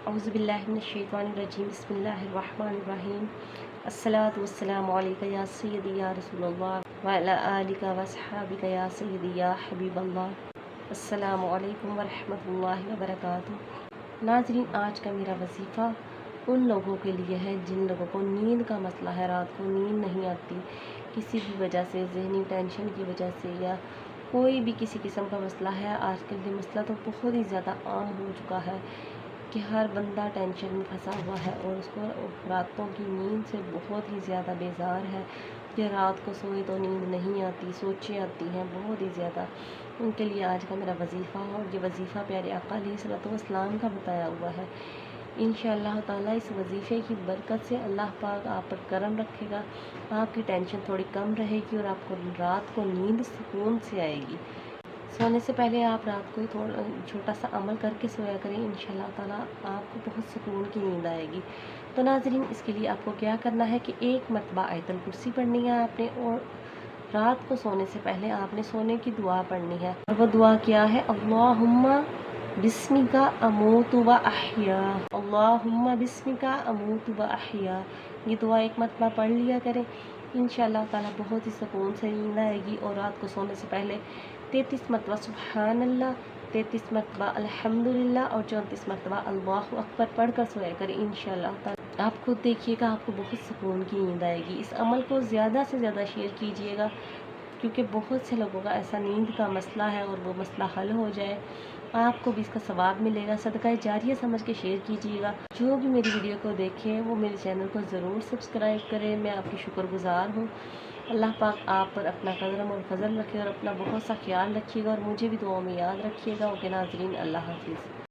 اعوذ باللہ من الشیطان الرجیم بسم اللہ الرحمن الرحیم الصلاۃ والسلام علیک یا سیدی یا رسول اللہ وعلی آلک واصحابک یا سیدی یا حبیب اللہ۔ السلام علیکم ورحمۃ اللہ وبرکاتہ۔ ناظرین، آج کا میرا وظیفہ ان لوگوں کے لیے ہے جن لوگوں کو نیند کا مسئلہ ہے، رات کو نیند نہیں آتی کسی بھی وجہ سے، ذہنی ٹینشن کی وجہ سے یا کوئی بھی کسی قسم کا مسئلہ ہے۔ آج کل یہ مسئلہ تو بہت ہی زیادہ عام ہو چکا ہے کہ ہر بندہ ٹینشن میں پھنسا ہوا ہے اور اس کو راتوں کی نیند سے بہت ہی زیادہ بیزار ہے کہ رات کو سوئے تو نیند نہیں آتی، سوچیں آتی ہیں بہت ہی زیادہ۔ ان کے لیے آج کا میرا وظیفہ ہے اور یہ وظیفہ پیارے آقا علیہ الصلوۃ والسلام کا بتایا ہوا ہے۔ انشاءاللہ تعالیٰ اس وظیفے کی برکت سے اللہ پاک آپ پر کرم رکھے گا، آپ کی ٹینشن تھوڑی کم رہے گی اور آپ کو رات کو نیند سکون سے آئے گی۔ سونے سے پہلے آپ رات کو تھوڑا چھوٹا سا عمل کر کے سویا کریں، انشاءاللہ تعالیٰ آپ کو بہت سکون کی نیند آئے گی۔ تو ناظرین، اس کے لیے آپ کو کیا کرنا ہے کہ ایک مرتبہ آیت الکرسی پڑھنی ہے آپ نے، اور رات کو سونے سے پہلے آپ نے سونے کی دعا پڑھنی ہے، اور وہ دعا کیا ہے؟ اللہم بسمک اموت و احیا، اللہم بسمک اموت و احیا۔ یہ دعا ایک مرتبہ پڑھ لیا کریں، انشاءاللہ تعالیٰ بہت ہی سکون سے نیند آئے گی۔ اور رات کو سونے سے پہلے 33 مرتبہ سبحان اللہ، 33 مرتبہ الحمدللہ اور 34 مرتبہ اللہ اکبر پڑھ کر سویا کریں۔ انشاءاللہ تعالیٰ آپ خود دیکھیے گا آپ کو بہت سکون کی نیند آئے گی۔ اس عمل کو زیادہ سے زیادہ شیئر کیجیے گا کیونکہ بہت سے لوگوں کا ایسا نیند کا مسئلہ ہے، اور وہ مسئلہ حل ہو جائے، آپ کو بھی اس کا ثواب ملے گا۔ صدقہ جاریہ سمجھ کے شیئر کیجیے گا۔ جو بھی میری ویڈیو کو دیکھیں وہ میرے چینل کو ضرور سبسکرائب کریں، میں آپ کی شکر گزار ہوں۔ اللہ پاک آپ پر اپنا کرم اور فضل رکھے اور اپنا بہت سا خیال رکھیے گا، اور مجھے بھی دعاؤں میں یاد رکھیے گا۔ اوکے ناظرین، اللہ حافظ۔